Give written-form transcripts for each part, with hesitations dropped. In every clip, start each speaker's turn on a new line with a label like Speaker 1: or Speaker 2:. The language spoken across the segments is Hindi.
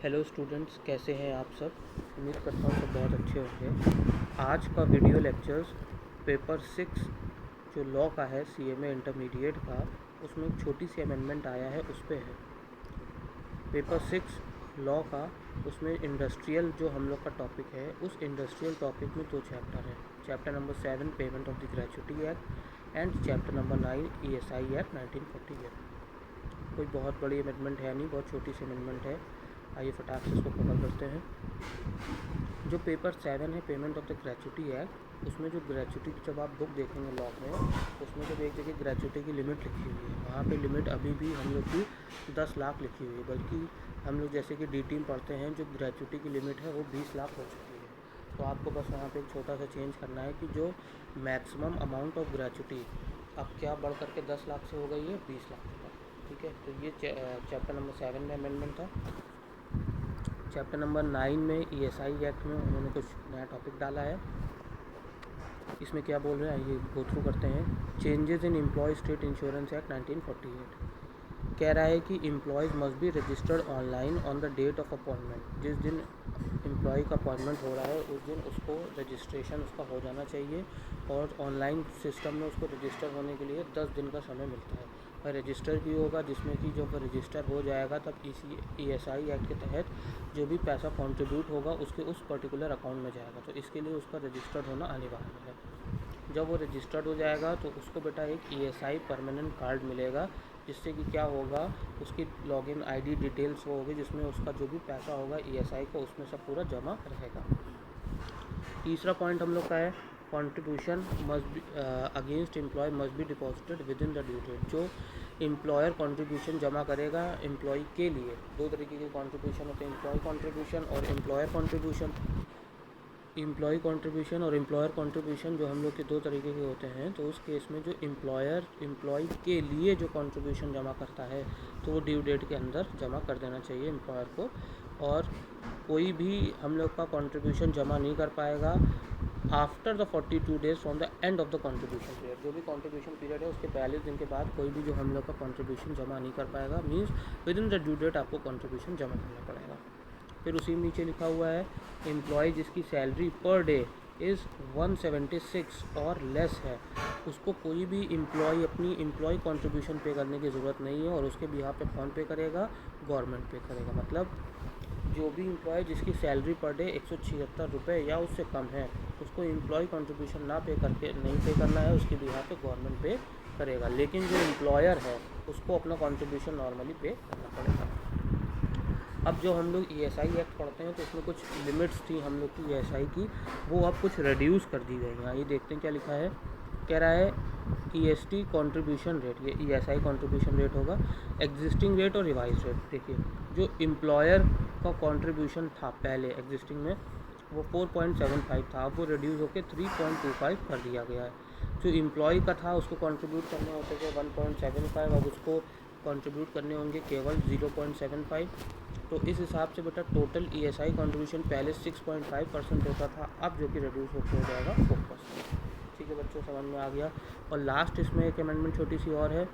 Speaker 1: हेलो स्टूडेंट्स, कैसे हैं आप सब। उम्मीद करता हूँ सब बहुत अच्छे होंगे। आज का वीडियो लेक्चर्स पेपर 6 जो लॉ का है, सीएमए इंटरमीडिएट का, उसमें एक छोटी सी अमेंडमेंट आया है, उस पर है। पेपर 6 लॉ का, उसमें इंडस्ट्रियल जो हम लोग का टॉपिक है, उस इंडस्ट्रियल टॉपिक में 2 चैप्टर हैं। Chapter number 7 payment of the gratuity act and chapter number 9 ESI act 1948। कोई बहुत बड़ी अमेंडमेंट है नहीं, बहुत छोटी सी अमेंडमेंट है। आइए फटाक से इसको कवर करते हैं। जो पेपर 7 है payment of the gratuity act, उसमें जो ग्रेच्युटी की जब आप बुक देखेंगे लॉ में, उसमें जब एक जगह ग्रेच्युटी की लिमिट लिखी हुई है, वहाँ पे लिमिट अभी भी हम लोग की 10 लाख लिखी हुई है। बल्कि हम लोग जैसे कि DT में पढ़ते हैं, जो ग्रेच्युटी की लिमिट है वो 20 लाख हो चुकी है। तो आपको बस वहाँ पे एक छोटा सा चेंज करना है कि जो मैक्सिमम अमाउंट ऑफ ग्रेच्युटी अब क्या बढ़ करके 10 लाख से हो गई है 20 लाख तक। ठीक है, तो ये चैप्टर नंबर 7 में अमेंडमेंट था। चैप्टर नंबर 9 में ESI एक्ट में उन्होंने कुछ नया टॉपिक डाला है। इसमें क्या बोल रहे हैं, ये गो थ्रू करते हैं। Changes in employ state insurance act 1948 कह रहा है कि employees must be registered online on the date of appointment. जिस दिन एम्प्लॉय का अपॉइंटमेंट हो रहा है उस दिन उसको रजिस्ट्रेशन उसका हो जाना चाहिए, और ऑनलाइन सिस्टम में उसको रजिस्टर होने के लिए 10 दिन का समय मिलता है। और रजिस्टर भी होगा, जिसमें कि जब रजिस्टर हो जाएगा तब ESI एक्ट के तहत जो भी पैसा कंट्रीब्यूट होगा उसके उस पर्टिकुलर अकाउंट में जाएगा। तो इसके लिए उसका रजिस्टर्ड होना अनिवार्य है। जब वो रजिस्टर्ड हो जाएगा तो उसको बेटा एक ESI परमानेंट कार्ड मिलेगा, जिससे कि क्या होगा, उसकी लॉगिन ID डिटेल्स वो होगी, जिसमें उसका जो भी पैसा होगा ESI को उसमें सब पूरा जमा रहेगा। तीसरा पॉइंट हम लोग का है contribution must be against employ must be deposited within the due date. जो एम्प्लॉयर कंट्रीब्यूशन जमा करेगा एम्प्लॉय के लिए, 2 तरीके के कंट्रीब्यूशन होते हैं, एम्प्लॉय कंट्रीब्यूशन और एम्प्लॉयर कंट्रीब्यूशन। एम्प्लॉय कंट्रीब्यूशन और एम्प्लॉयर कंट्रीब्यूशन जो हम लोग के 2 तरीके के होते हैं। तो उस केस में जो एम्प्लॉयर एम्प्लॉय के लिए जो कंट्रीब्यूशन जमा करता है तो वो ड्यू डेट के अंदर जमा कर देना चाहिए एम्प्लॉयर को। और कोई भी हम लोग का कंट्रीब्यूशन जमा नहीं कर पाएगा after the 42 days from the end of the contribution period. जो भी कंट्रीब्यूशन पीरियड है उसके 42 दिन के बाद कोई भी जो हम लोग का कंट्रीब्यूशन जमा नहीं कर पाएगा, means within the due date आपको कंट्रीब्यूशन जमा करना पड़ेगा। फिर उसी नीचे लिखा हुआ है एम्प्लॉय जिसकी सैलरी पर डे इज़ 176 और लेस है, उसको कोई भी एम्प्लॉय अपनी एम्प्लॉय कंट्रीब्यूशन पे करने की ज़रूरत नहीं है, और उसके बिहाफ पे कौन पे करेगा, गवर्नमेंट पे करेगा। मतलब जो भी एम्प्लॉय जिसकी सैलरी पर डे 176 रुपये या उससे कम है, उसको एम्प्लॉय कंट्रीब्यूशन ना पे करके नहीं पे करना है, उसके बिहाफ पे गवर्नमेंट पे करेगा। लेकिन जो एम्प्लॉयर है उसको अपना कंट्रीब्यूशन नॉर्मली पे करना पड़ेगा। अब जो हम लोग ESI एक्ट पढ़ते हैं तो इसमें कुछ लिमिट्स थी हम लोग की ESI की, वो अब कुछ रिड्यूस कर दी गई हैं। आइए देखते हैं क्या लिखा है। कह रहा है EST कंट्रीब्यूशन रेट, ये ESI कंट्रीब्यूशन रेट होगा, एग्जिस्टिंग रेट और रिवाइज रेट। देखिए, जो एम्प्लॉयर का कंट्रीब्यूशन था पहले एग्जिस्टिंग में वो 4.75 था, अब वो रिड्यूस होकर 3.25 कर दिया गया है। जो एम्प्लॉय का था उसको कंट्रीब्यूट करने होते थे 1.75, अब उसको कंट्रीब्यूट करने होंगे केवल 0.75। तो इस हिसाब से बेटा टोटल ESI कंट्रीब्यूशन पहले 6.5% होता था, अब जो कि रिड्यूस होकर हो जाएगा 4%। ठीक है बच्चों, समझ में आ गया। और लास्ट इसमें एक अमेंडमेंट छोटी सी और है।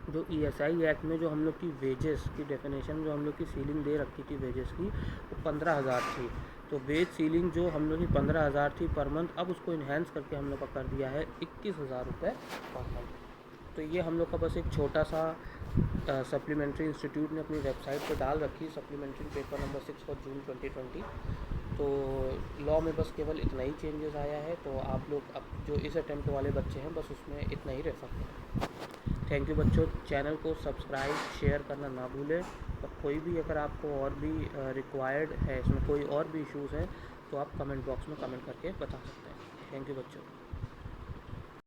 Speaker 1: जो ESI एक्ट में जो हम लोग की वेजेस की डेफिनेशन, जो हम लोग की सीलिंग दे रखी थी वेजेस की, वो 15,000 थी। तो वेज सीलिंग जो हम लोग की 15,000 थी पर मंथ, अब उसको इन्हेंस करके हम लोग का कर दिया है 21,000 रुपये पर मंथ। तो ये हम लोग का बस एक छोटा सा सप्लीमेंट्री इंस्टीट्यूट ने अपनी वेबसाइट पर डाल रखी, सप्लीमेंट्री पेपर नंबर 6 फॉर जून 2020। तो लॉ में बस केवल इतना ही चेंजेस आया है। तो आप लोग अब जो इस अटेम्प्ट वाले बच्चे हैं बस उसमें इतना ही रेफर करें। थैंक यू बच्चों, चैनल को सब्सक्राइब शेयर करना ना भूलें। और कोई भी अगर आपको और भी रिक्वायर्ड है, इसमें कोई और भी इश्यूज़ हैं तो आप कमेंट बॉक्स में कमेंट करके बता सकते हैं। थैंक यू बच्चों।